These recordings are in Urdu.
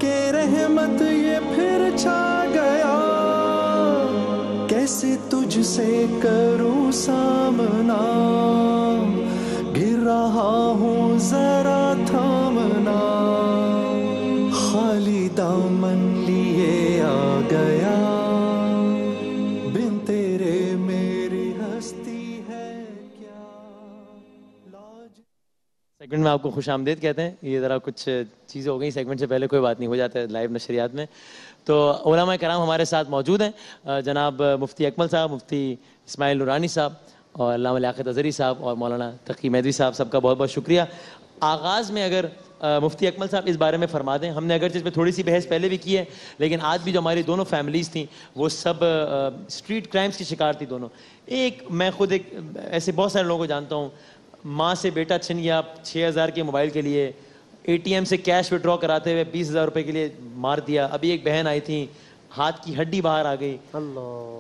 کہ رحمت یہ پھر چھا گیا، کیسے تجھ سے کروں سامنا، گر رہا ہوں ذرا تھامنا، خالی دامن لیے آ گیا، بن تیرے میری ہستی ہے کیا لاج۔ سیگمنٹ میں آپ کو خوش آمدید کہتے ہیں. یہ ذرا کچھ چیزیں ہو گئی سیگمنٹ سے پہلے، کوئی بات نہیں، ہو جاتا ہے لائیو نشریات میں. تو علماء کرام ہمارے ساتھ موجود ہیں، جناب مفتی اکمل صاحب، مفتی اسماعیل نورانی صاحب، اور علامہ لیاقت اظہری صاحب، اور مولانا تقی مہدوی صاحب. سب کا بہت بہت شکریہ. آغاز میں اگر مفتی اکمل صاحب اس بارے میں فرما دیں. ہم نے اگرچہ اس پہ تھوڑی سی بحث پہلے بھی کی ہے، لیکن آج بھی جو ہماری دونوں فیملیز تھیں وہ سب اسٹریٹ کرائمز کی شکار تھی دونوں. میں خود ایسے بہت سارے لوگوں کو جانتا ہوں، ماں سے بیٹا چھن گیا 6000 کے موبائل کے لیے، اے ٹی ایم سے کیش وڈرا کراتے ہوئے 20000 روپے کے لیے مار دیا. ابھی ایک بہن آئی تھی، ہاتھ کی ہڈی باہر آ گئی.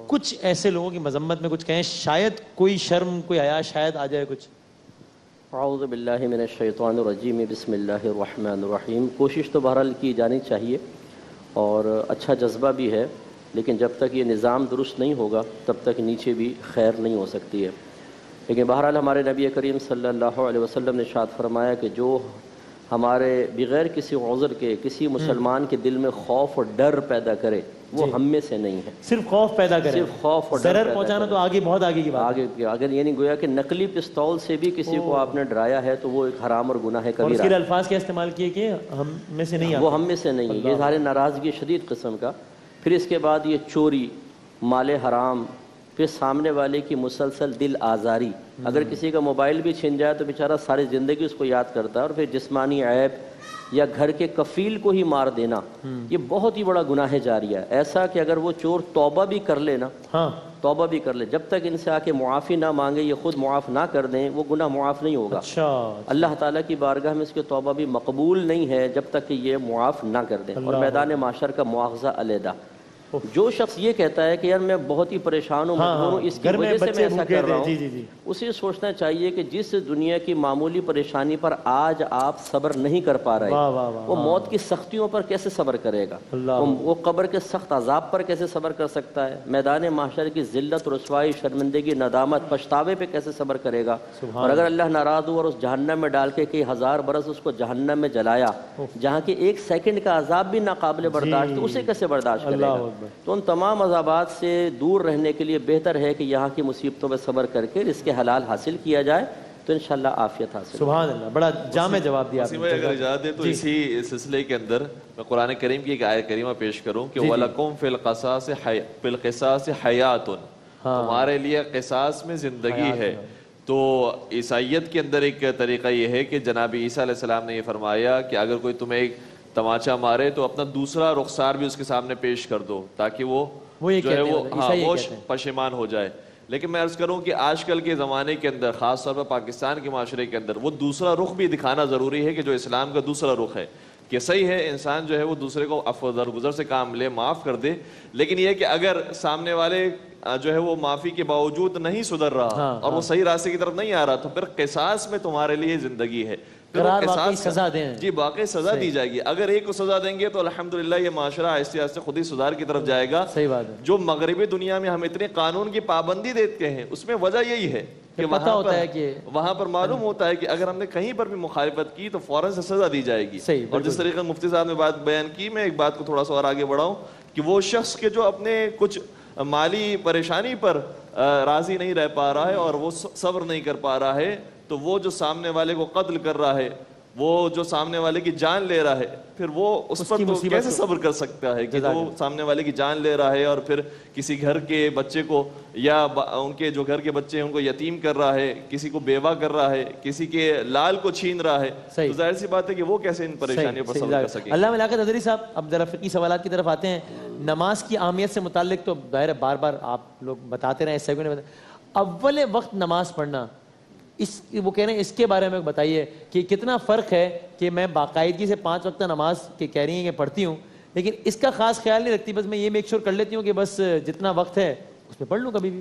کچھ ایسے لوگوں کی مذمت میں کچھ کہیں، شاید کوئی شرم کوئی حیا شاید آ جائے کچھ. اعوذ باللہ من الشیطان الرجیم، بسم اللہ الرحمن الرحیم. کوشش تو بہرحال کی جانی چاہیے اور اچھا جذبہ بھی ہے، لیکن جب تک یہ نظام درست نہیں ہوگا تب تک نیچے بھی خیر نہیں ہو سکتی ہے. لیکن بہرحال ہمارے نبی کریم صلی اللہ علیہ وسلم نے ارشاد فرمایا کہ جو ہمارے بغیر کسی عذر کے کسی مسلمان کے دل میں خوف اور ڈر پیدا کرے وہ ہم میں سے نہیں ہے. صرف خوف پیدا کرے، صرف خوف اور ڈر ضرر پہنچانا تو آگے بہت آگے کی بات ہے. اگر یعنی گویا کہ نقلی پستول سے بھی کسی کو آپ نے ڈرایا ہے تو وہ ایک حرام اور گناہ کبیرہ. اور اس کے الفاظ کیا استعمال کیے کہ ہم میں سے نہیں، وہ ہم میں سے نہیں ہے. یہ ظاہر ناراضگی شدید قسم کا. پھر اس کے بعد یہ چوری، مال حرام، پھر سامنے والے کی مسلسل دل آزاری. اگر کسی کا موبائل بھی چھن جائے تو بیچارہ ساری زندگی اس کو یاد کرتا ہے. اور پھر جسمانی عیب یا گھر کے کفیل کو ہی مار دینا، یہ بہت ہی بڑا گناہ جاریہ ہے. ایسا کہ اگر وہ چور توبہ بھی کر لے نا، توبہ بھی کر لے، جب تک ان سے آ کے معافی نہ مانگے، یہ خود معاف نہ کر دیں، وہ گناہ معاف نہیں ہوگا. اللہ تعالیٰ کی بارگاہ میں اس کی توبہ بھی مقبول نہیں ہے جب تک کہ یہ معاف نہ کر دیں. اور میدان محشر کا مواخذہ علیحدہ. جو شخص یہ کہتا ہے کہ یار میں بہت ہی پریشان ہوں، مجبور ہوں، اس کی وجہ سے میں ایسا کر رہا ہوں، اسے سوچنا چاہیے کہ جس دنیا کی معمولی پریشانی پر آج آپ صبر نہیں کر پا رہے، وہ موت کی سختیوں پر کیسے صبر کرے گا؟ وہ قبر کے سخت عذاب پر کیسے صبر کر سکتا ہے؟ میدان محشر کی ذلت، رسوائی، شرمندگی، ندامت، پچھتاوے پہ کیسے صبر کرے گا؟ اور اگر اللہ ناراض ہوا اور اس جہنم میں ڈال کے کئی ہزار برس اس کو جہنم میں جلایا، جہاں کی ایک سیکنڈ کا عذاب بھی ناقابل برداشت، تو اسے کیسے برداشت کرے گا؟ تو ان تمام عذابات سے دور رہنے کے لیے بہتر ہے کہ یہاں کی مصیبتوں پہ صبر کر کے رزق حلال حاصل کیا جائے تو انشاءاللہ عافیت حاصل. سبحان اللہ، بڑا جامع جواب دیا آپ نے. اگر اجازت دے تو اسی سلسلے کے اندر میں قرآن کریم کی ایک آیت کریمہ پیش کروں کہ وَلَكُمْ فِي الْقِصَاصِ حَيَاتٌ، تمہارے لیے قصاص میں زندگی ہے. تو عیسائیت کے اندر ایک طریقہ یہ ہے کہ جناب عیسیٰ علیہ السلام نے یہ فرمایا کہ اگر کوئی تمہیں ایک تماچا مارے تو اپنا دوسرا رخسار بھی اس کے سامنے پیش کر دو تاکہ وہ جو ہے وہ پشیمان ہو جائے. لیکن میں عرض کروں کہ آج کل کے زمانے کے اندر، خاص طور پر پاکستان کے معاشرے کے اندر، وہ دوسرا رخ بھی دکھانا ضروری ہے کہ جو اسلام کا دوسرا رخ ہے، کہ صحیح ہے انسان جو ہے وہ دوسرے کو عفو درگزر سے کام لے، معاف کر دے، لیکن یہ کہ اگر سامنے والے جو ہے وہ معافی کے باوجود نہیں سدھر رہا اور وہ صحیح راستے کی طرف نہیں آ رہا تو پھر قصاص میں تمہارے لیے زندگی ہے. سزا دیں جی، واقعی سزا دی جائے گی. اگر ایک کو سزا دیں گے تو الحمدللہ یہ معاشرہ آہستہ آہستہ خود ہی سدھار کی طرف جائے گا. صحیح بات ہے. جو مغربی دنیا میں ہم اتنے قانون کی پابندی دیتے ہیں اس میں وجہ یہی ہے کہ وہاں پر معلوم ہوتا ہے کہ اگر ہم نے کہیں پر بھی مخالفت کی تو فوراً سے سزا دی جائے گی. اور جس طریقے مفتی صاحب نے بات بیان کی، میں ایک بات کو تھوڑا سا اور آگے بڑھاؤں کہ وہ شخص کے جو اپنے کچھ مالی پریشانی پر راضی نہیں رہ پا رہا ہے اور وہ صبر نہیں کر پا رہا ہے، تو وہ جو سامنے والے کو قتل کر رہا ہے، وہ جو سامنے والے کی جان لے رہا ہے، پھر وہ اس پر تو کیسے صبر کر سکتا ہے کہ وہ سامنے والے کی جان لے رہا ہے اور پھر کسی گھر کے بچے کو یا ان کے جو گھر کے بچے ہیں ان کو یتیم کر رہا ہے، کسی کو بیوہ کر رہا ہے، کسی کے لال کو چھین رہا ہے، تو ظاہر سی بات ہے کہ وہ کیسے ان پریشانیوں پر صبر کر سکے. علامہ لیاقت اظہری صاحب، اب ذرا فقہی سوالات کی طرف آتے ہیں. نماز کی اہمیت سے متعلق تو ظاہر بار بار آپ لوگ بتاتے رہے، اس سیگمنٹ میں اول وقت نماز پڑھنا، وہ کہہ رہے ہیں اس کے بارے میں بتائیے کہ کتنا فرق ہے کہ میں باقاعدگی سے 5 وقت نماز کے کہہ رہی ہیں کہ پڑھتی ہوں لیکن اس کا خاص خیال نہیں رکھتی، بس میں یہ میک شور کر لیتی ہوں کہ بس جتنا وقت ہے اس میں پڑھ لوں کبھی بھی.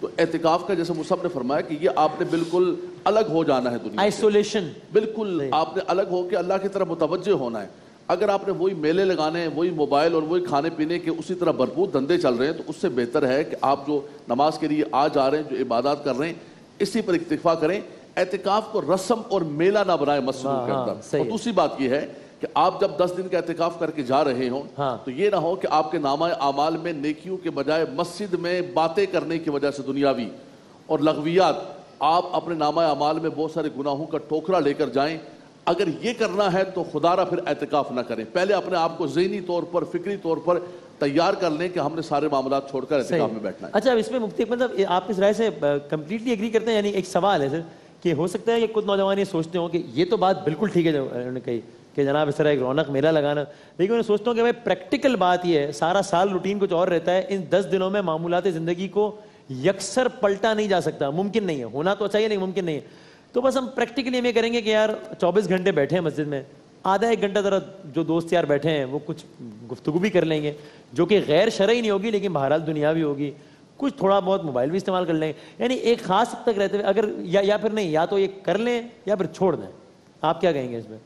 تو اعتکاف کا جیسے مصعب نے فرمایا کہ یہ آپ نے بالکل الگ ہو جانا ہے دنیا سے، آئسولیشن، بالکل آپ نے الگ ہو کے اللہ کی طرف متوجہ ہونا ہے۔ اگر آپ نے وہی میلے لگانے ہیں، وہی موبائل اور وہی کھانے پینے کے اسی طرح بھرپور دھندے چل رہے ہیں، تو اس سے بہتر ہے کہ آپ جو نماز کے لیے آ جا رہے ہیں، جو عبادات کر رہے ہیں، اسی پر اکتفا کریں۔ اعتکاف کو رسم اور میلہ نہ بنائیں مسجدوں کے اندر۔ اور دوسری بات یہ ہے کہ آپ جب 10 دن کا اعتکاف کر کے جا رہے ہوں تو یہ نہ ہو کہ آپ کے نامہ اعمال میں نیکیوں کے بجائے مسجد میں باتیں کرنے کی وجہ سے دنیاوی اور لغویات، آپ اپنے نامہ اعمال میں بہت سارے گناہوں کا ٹوکرا لے کر جائیں۔ اگر یہ کرنا ہے تو خدا را پھر اعتکاف نہ کریں، پہلے اپنے آپ کو ذہنی طور پر، فکری طور پر تیار کر لیں کہ ہم نے سارے معاملات چھوڑ کر اعتکاف میں بیٹھنا ہے۔ اچھا، اب اس میں مفتی مطلب آپ اس رائے سے کمپلیٹلی ایگری کرتے ہیں؟ یعنی ایک سوال ہے سر کہ ہو سکتا ہے کہ کچھ نوجوان یہ سوچتے ہوں کہ یہ تو بات بالکل ٹھیک ہے جو انہوں نے کہی کہ جناب اس طرح ایک رونق میلہ لگانا، لیکن انہیں سوچتا ہوں کہ بھائی پریکٹیکل بات یہ ہے، سارا سال روٹین کچھ اور رہتا ہے، ان 10 دنوں میں معمولات زندگی کو یکسر پلٹا نہیں جا سکتا، ممکن نہیں ہے، ہونا تو چاہیے لیکن ممکن نہیں ہے۔ تو بس ہم پریکٹیکلی ہم یہ کریں گے کہ یار 24 گھنٹے بیٹھے ہیں مسجد میں، آدھا ایک گھنٹہ ذرا جو دوست یار بیٹھے ہیں وہ کچھ گفتگو بھی کر لیں گے جو کہ غیر شرعی نہیں ہوگی لیکن بہرحال دنیاوی ہوگی، کچھ تھوڑا بہت موبائل بھی استعمال کر لیں گے، یعنی ایک خاص حد تک رہتے ہوئے اگر یا پھر نہیں، یا تو یہ کر لیں یا پھر چھوڑ دیں۔ آپ کیا کہیں گے اس میں؟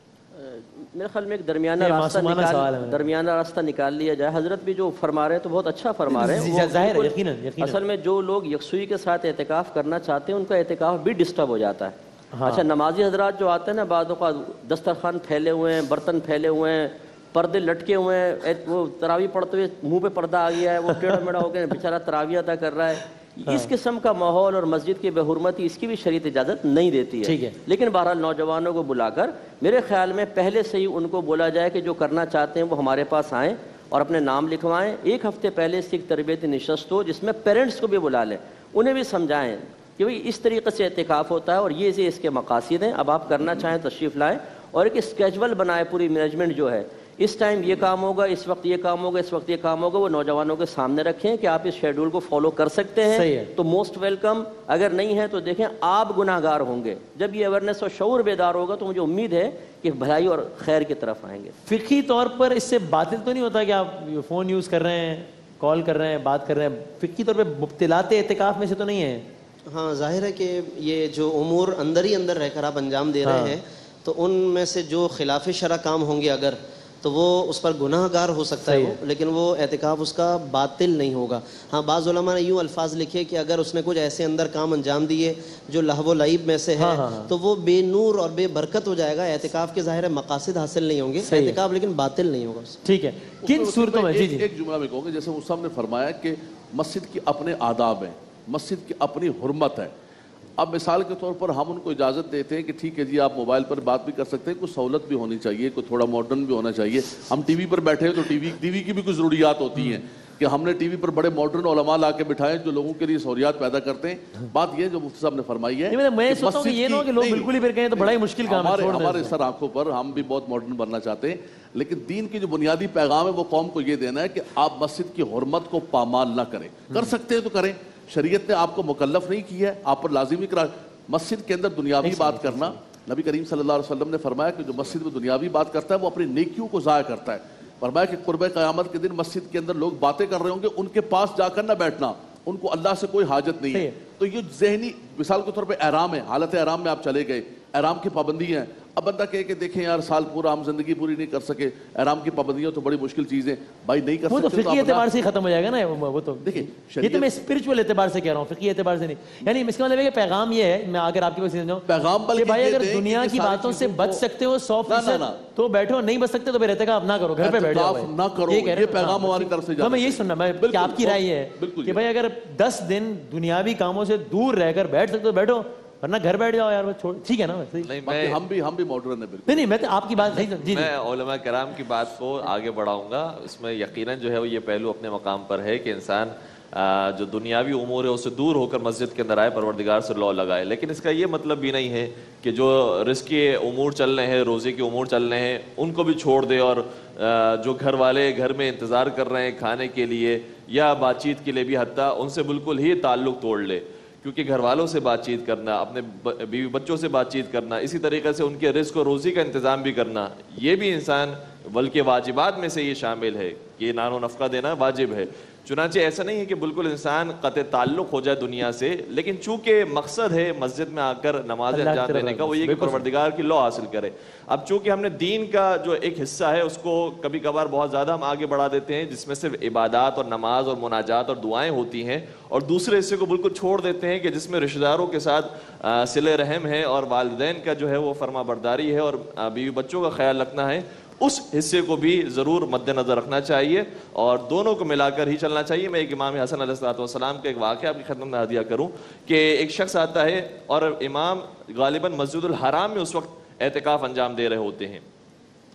میرے خیال میں ایک درمیانہ راستہ نکال لیا جائے۔ حضرت بھی جو فرما رہے ہیں تو بہت اچھا فرما رہے ہیں، ظاہر ہے، یقیناً۔ اصل میں جو لوگ یکسوئی کے ساتھ اعتکاف کرنا چاہتے ہیں ان کا اعتکاف بھی ڈسٹرب ہو جاتا ہے۔ اچھا، نمازی حضرات جو آتے ہیں نا، بعض اوقات دسترخوان پھیلے ہوئے ہیں، برتن پھیلے ہوئے ہیں، پردے لٹکے ہوئے ہیں، وہ تراویح پڑھتے ہوئے منہ پہ پردہ آ گیا ہے، وہ ٹیڑھا میڑھا ہو کے بیچارہ تراویح ادا کر رہا ہے، اس قسم کا ماحول اور مسجد کی بے حرمتی اس کی بھی شریعت اجازت نہیں دیتی ہے۔ لیکن بہرحال نوجوانوں کو بلا کر میرے خیال میں پہلے سے ہی ان کو بولا جائے کہ جو کرنا چاہتے ہیں وہ ہمارے پاس آئیں اور اپنے نام لکھوائیں۔ ایک ہفتے پہلے سے ایک تربیتی نشست ہو جس میں پیرنٹس کو بھی بلا لیں، انہیں بھی سمجھائیں کہ بھئی اس طریقے سے اعتکاف ہوتا ہے اور یہ اس کے مقاصد ہیں، اب آپ کرنا چاہیں تشریف لائیں، اور ایک اسکیجول بنائے، پوری مینجمنٹ جو ہے اس ٹائم یہ کام ہوگا، اس وقت یہ کام ہوگا، اس وقت یہ کام ہوگا، وہ نوجوانوں کے سامنے رکھیں کہ آپ اس شیڈول کو فالو کر سکتے ہیں تو موسٹ ویلکم، اگر نہیں ہے تو دیکھیں آپ گناہ گار ہوں گے۔ جب یہ اویئرنیس اور شعور بیدار ہوگا تو مجھے امید ہے کہ بھلائی اور خیر کی طرف آئیں گے۔ فقہی طور پر اس سے باطل تو نہیں ہوتا کہ آپ فون یوز کر رہے ہیں، کال کر رہے ہیں، بات کر رہے ہیں، فقہی طور پہ مبتلات اعتکاف میں سے تو نہیں ہے؟ ہاں، ظاہر ہے کہ یہ جو امور اندر ہی اندر رہ کر آپ انجام دے رہے ہیں تو ان میں سے جو خلاف شرع کام ہوں گے اگر، تو وہ اس پر گناہ گار ہو سکتا ہے لیکن وہ اعتکاف اس کا باطل نہیں ہوگا۔ ہاں، بعض علماء نے یوں الفاظ لکھے کہ اگر اس نے کچھ ایسے اندر کام انجام دیے جو لہو و لعب میں سے ہے تو وہ بے نور اور بے برکت ہو جائے گا، اعتکاف کے ظاہر مقاصد حاصل نہیں ہوں گے، اعتکاف لیکن باطل نہیں ہوگا۔ ٹھیک ہے، کن صورتوں میں؟ جی ایک جملہ میں کہوں گا، جیسے مصعب نے فرمایا کہ مسجد کے اپنے آداب ہیں، مسجد کی اپنی حرمت ہے۔ اب مثال کے طور پر ہم ان کو اجازت دیتے ہیں کہ ٹھیک ہے جی آپ موبائل پر بات بھی کر سکتے ہیں، کچھ سہولت بھی ہونی چاہیے، کوئی تھوڑا ماڈرن بھی ہونا چاہیے۔ ہم ٹی وی پر بیٹھے ہیں تو ٹی وی کی بھی کچھ ضروریات ہوتی ہیں کہ ہم نے ٹی وی پر بڑے ماڈرن علماء لا کے بٹھائے جو لوگوں کے لیے سہولیات پیدا کرتے ہیں۔ بات یہ جو مفتی صاحب نے فرمائی ہے، میں سوچتا ہوں کہ یہ نہ ہو کہ لوگ بالکل ہی پھر کہیں تو بڑا ہی مشکل کام ہے۔ ہمارے سر آنکھوں پر ہم بھی بہت ماڈرن بننا چاہتے ہیں، لیکن دین کی جو بنیادی پیغام ہے وہ قوم کو یہ دینا ہے کہ آپ مسجد کی حرمت کو پامال نہ کریں۔ کر سکتے ہیں تو کریں، شریعت نے آپ کو مکلف نہیں کیا ہے، آپ پر لازمی کرا۔ مسجد کے اندر دنیاوی بات کرنا، نبی کریم صلی اللہ علیہ وسلم نے فرمایا کہ جو مسجد میں دنیاوی بات کرتا ہے وہ اپنی نیکیوں کو ضائع کرتا ہے۔ فرمایا کہ قرب قیامت کے دن مسجد کے اندر لوگ باتیں کر رہے ہوں گے، ان کے پاس جا کر نہ بیٹھنا، ان کو اللہ سے کوئی حاجت نہیں ہے۔ تو یہ ذہنی مثال کے طور پہ احرام ہے، حالت احرام میں آپ چلے گئے، احرام کی پابندی ہیں۔ اب بندہ کہے کہ دیکھیں یار سال پورا ہم زندگی پوری نہیں کر سکے، احرام کی پابندیاں تو بڑی مشکل چیزیں، بھائی نہیں کر سکتے وہ تو فقہی اعتبار سے ہی ختم ہو جائے گا نا۔ وہ تو دیکھیں یہ تو میں اسپرچول اعتبار سے کہہ رہا ہوں، فقہی اعتبار سے نہیں۔ یعنی اس کا مطلب ہے کہ پیغام یہ ہے، میں اگر آپ کے پاس سمجھاؤں پیغام کہ بھائی اگر دنیا کی باتوں سے بچ سکتے ہو 100% تو بیٹھو، نہیں بچ سکتے تو پھر اعتکاف نہ کرو، گھر پہ بیٹھ جاؤ، نہ کرو۔ یہ پیغام ہماری طرف سے میں یہی سننا میں کہ آپ کی رائے یہ ہے کہ بھائی اگر 10 دن دنیاوی کاموں سے دور رہ کر بیٹھ سکتے تو بیٹھو، ورنہ گھر بیٹھ جاؤ یار، ٹھیک ہے نا؟ ہم بھی ماڈرن ہیں بالکل۔ نہیں میں آپ کی بات صحیح، میں علماء کرام کی بات کو آگے بڑھاؤں گا۔ اس میں یقیناً جو ہے وہ یہ پہلو اپنے مقام پر ہے کہ انسان جو دنیاوی امور ہے اس سے دور ہو کر مسجد کے اندر آئے، پروردگار سے لو لگائے، لیکن اس کا یہ مطلب بھی نہیں ہے کہ جو رزق کے امور چل رہے ہیں، روزے کے امور چل رہے ہیں، ان کو بھی چھوڑ دے، اور جو گھر والے گھر میں انتظار کر رہے ہیں کھانے کے لیے یا بات چیت کے لیے بھی حتیٰ ان سے بالکل ہی تعلق توڑ لے، کیونکہ گھر والوں سے بات چیت کرنا، اپنے بیوی بچوں سے بات چیت کرنا، اسی طریقے سے ان کے رزق و روزی کا انتظام بھی کرنا، یہ بھی انسان بلکہ واجبات میں سے یہ شامل ہے کہ نان و نفقہ دینا واجب ہے۔ چنانچہ ایسا نہیں ہے کہ بالکل انسان قطع تعلق ہو جائے دنیا سے، لیکن چونکہ مقصد ہے مسجد میں آ کر نماز انجام دینے کا وہ یہ کہ پروردگار کی لو حاصل کرے. اب چونکہ ہم نے دین کا جو ایک حصہ ہے اس کو کبھی کبھار بہت زیادہ ہم آگے بڑھا دیتے ہیں، جس میں صرف عبادات اور نماز اور مناجات اور دعائیں ہوتی ہیں، اور دوسرے حصے کو بالکل چھوڑ دیتے ہیں کہ جس میں رشتہ داروں کے ساتھ صلہ رحم ہے اور والدین کا جو ہے وہ فرما برداری ہے اور بیوی بچوں کا خیال رکھنا ہے. اس حصے کو بھی ضرور مد نظر رکھنا چاہیے اور دونوں کو ملا کر ہی چلنا چاہیے. میں ایک امام حسن علیہ السلام کا ایک واقعہ آپ کی خدمت میں ہدیہ کروں کہ ایک شخص آتا ہے اور امام غالباً مسجد الحرام میں اس وقت اعتکاف انجام دے رہے ہوتے ہیں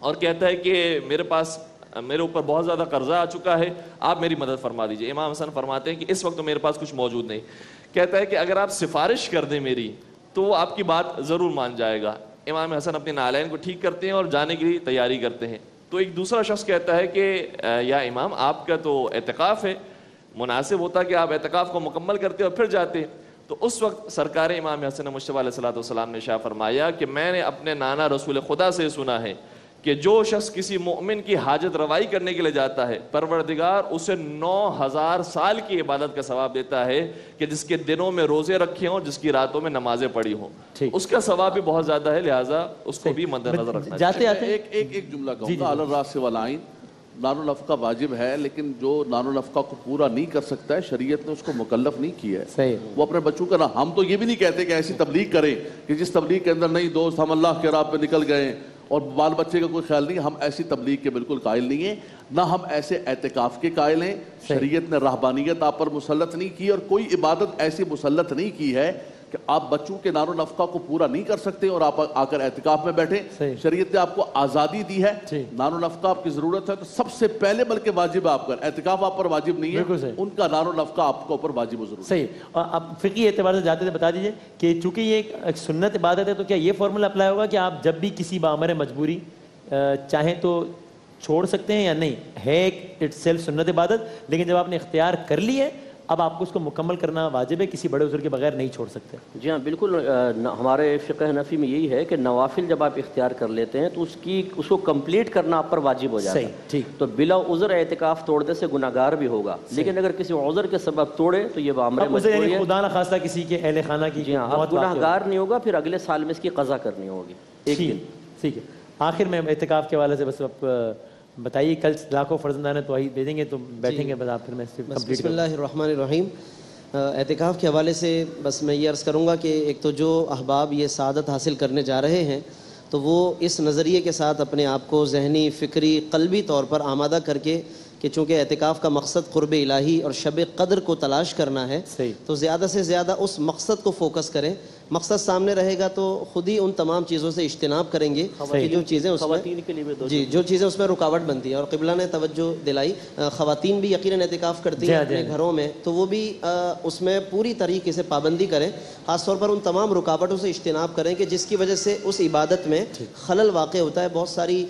اور کہتا ہے کہ میرے اوپر بہت زیادہ قرضہ آ چکا ہے، آپ میری مدد فرما دیجئے. امام حسن فرماتے ہیں کہ اس وقت تو میرے پاس کچھ موجود نہیں. کہتا ہے کہ اگر آپ سفارش کر دیں میری تو وہ آپ کی بات ضرور مان جائے گا. امام حسن اپنے نالین کو ٹھیک کرتے ہیں اور جانے کے لیے تیاری کرتے ہیں. تو ایک دوسرا شخص کہتا ہے کہ یا امام آپ کا تو اعتکاف ہے، مناسب ہوتا کہ آپ اعتکاف کو مکمل کرتے اور پھر جاتے. تو اس وقت سرکار امام حسن مجتبیٰ علیہ السلام نے شاہ فرمایا کہ میں نے اپنے نانا رسول خدا سے سنا ہے کہ جو شخص کسی مومن کی حاجت روائی کرنے کے لیے جاتا ہے پروردگار اسے 9000 سال کی عبادت کا ثواب دیتا ہے کہ جس کے دنوں میں روزے رکھے ہوں، جس کی راتوں میں نمازیں پڑھی ہوں. اس کا ثواب بھی بہت زیادہ ہے، لہٰذا اس کو بھی مد نظر رکھنا چاہیے. ایک جملہ کہوں گا، علی الراس والعین، نان النفقہ واجب ہے، لیکن جو نان النفقہ کو پورا نہیں کر سکتا ہے شریعت نے اس کو مکلف نہیں کیا ہے. وہ اپنے بچوں کا ہم تو یہ بھی نہیں کہتے کہ ایسی تبلیغ کریں کہ جس تبلیغ کے اندر نہیں دوست ہم اللہ کے راہ پہ نکل گئے اور بال بچے کا کوئی خیال نہیں. ہم ایسی تبلیغ کے بالکل قائل نہیں ہیں، نہ ہم ایسے اعتکاف کے قائل ہیں. شریعت نے رہبانیت آپ پر مسلط نہیں کی اور کوئی عبادت ایسی مسلط نہیں کی ہے کہ آپ بچوں کے نان و نفقہ کو پورا نہیں کر سکتے اور آپ آ کر اعتکاف میں بیٹھیں. شریعت نے آپ کو آزادی دی ہے، نان و نفقہ آپ کی ضرورت ہے تو سب سے پہلے بلکہ واجب آپ پر، اعتکاف آپ پر واجب نہیں ہے، ان کا نان و نفقہ آپ کے اوپر واجب و ضرور. صحیح. اور اب فقہی اعتبار سے جاتے تھے بتا دیجئے کہ چونکہ یہ ایک سنت عبادت ہے تو کیا یہ فارمولا اپلائی ہوگا کہ آپ جب بھی کسی بامر مجبوری چاہیں تو چھوڑ سکتے ہیں یا نہیں؟ ہے ایک اٹ سیلف سنت عبادت، لیکن جب آپ نے اختیار کر لی ہے اب آپ کو اس کو مکمل کرنا واجب ہے، کسی بڑے عذر کے بغیر نہیں چھوڑ سکتے. جی ہاں بالکل. ہمارے فقہ حنفی میں یہی ہے کہ نوافل جب آپ اختیار کر لیتے ہیں تو اس کو کمپلیٹ کرنا آپ پر واجب ہو جاتا ہے. ٹھیک. تو بلا عذر اعتکاف توڑنے سے گناہگار بھی ہوگا، لیکن اگر کسی عذر کے سبب توڑے تو یہ بامر مجبوری ہے، خدا نہ خواستہ کسی کے اہل خانہ کی. جی ہاں اب گناہگار نہیں ہوگا، پھر اگلے سال میں اس کی قضا کرنی ہوگی ایک دن. ٹھیک ہے. آخر میں اعتکاف کے حوالے سے بس آپ بتائیے، کل لاکھوں فرزندان توحید بھیجیں گے تو بیٹھیں گے بس آپ پھر میں کمپلیٹ. بسم اللہ الرحمن الرحیم. اعتکاف کے حوالے سے بس میں یہ عرض کروں گا کہ ایک تو جو احباب یہ سعادت حاصل کرنے جا رہے ہیں تو وہ اس نظریے کے ساتھ اپنے آپ کو ذہنی، فکری، قلبی طور پر آمادہ کر کے کہ چونکہ اعتکاف کا مقصد قرب الہی اور شب قدر کو تلاش کرنا ہے تو زیادہ سے زیادہ اس مقصد کو فوکس کریں. مقصد سامنے رہے گا تو خود ہی ان تمام چیزوں سے اجتناب کریں گے کہ جو چیزیں اس میں جو چیزیں اس میں رکاوٹ بنتی ہیں. اور قبلہ نے توجہ دلائی، خواتین بھی یقیناً اعتکاف کرتی ہیں اپنے گھروں میں، تو وہ بھی اس میں پوری طریقے سے پابندی کریں. خاص طور پر ان تمام رکاوٹوں سے اجتناب کریں کہ جس کی وجہ سے اس عبادت میں خلل واقع ہوتا ہے. بہت ساری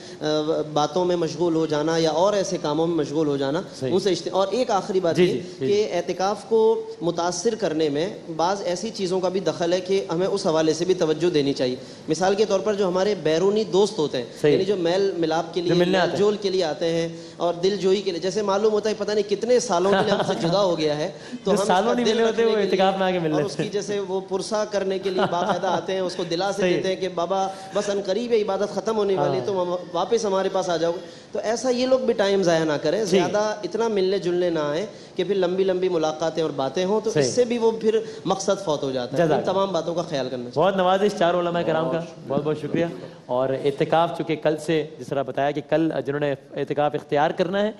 باتوں میں مشغول ہو جانا یا اور ایسے کاموں میں مشغول ہو جانا ان سے اور ایک آخری بات یہ کہ اعتکاف کو متاثر کرنے میں بعض ایسی چیزوں کا بھی دخل ہے کہ ہمیں اس حوالے سے بھی توجہ دینی چاہیے. مثال کے طور پر جو ہمارے بیرونی دوست ہوتے ہیں، یعنی جو میل ملاپ کے لیے، میل جول کے لیے آتے ہیں اور دل جوئی کے لیے، جیسے معلوم ہوتا ہے پتہ نہیں کتنے سالوں کے لیے ہم سے جدا ہو گیا ہے تو ہم سالوں نہیں ملے ہوتے وہ اعتکاف میں آ کے مل لیتے ہیں، اور اس کی جیسے وہ پرسا کرنے کے لیے باقاعدہ آتے ہیں، اس کو دلا سے دیتے ہیں کہ بابا بس ان قریب ہے عبادت ختم ہونے والی تو واپس ہمارے پاس آ جاؤ. تو ایسا یہ لوگ بھی ٹائم ضائع نہ کریں، زیادہ اتنا ملنے جلنے نہ آئیں کہ پھر لمبی لمبی ملاقاتیں اور باتیں ہوں تو اس سے بھی وہ پھر مقصد فوت ہو جاتا ہے. ان تمام باتوں کا خیال کرنا چاہیے. بہت نوازش چار علماء کرام کا، بہت بہت شکریہ. اور اعتکاف چونکہ کل سے جس طرح بتایا کہ کل جنہوں نے اعتکاف اختیار کرنا ہے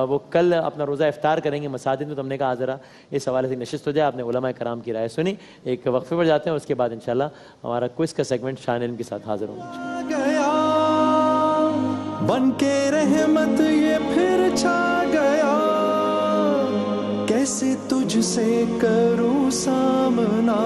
وہ کل اپنا روزہ افطار کریں گے مساجد میں. تو ہم نے کہا ذرا اس حوالے سے نشست ہو جائے، آپ نے علماء کرام کی رائے سنی. ایک وقفے پر جاتے ہیں، اس کے بعد انشاءاللہ ہمارا کوئز کا سیگمنٹ شان علم کے ساتھ حاضر ہوں گے. بن کے رحمت یہ پھر چھا گیا، کیسے تجھ سے کروں سامنا.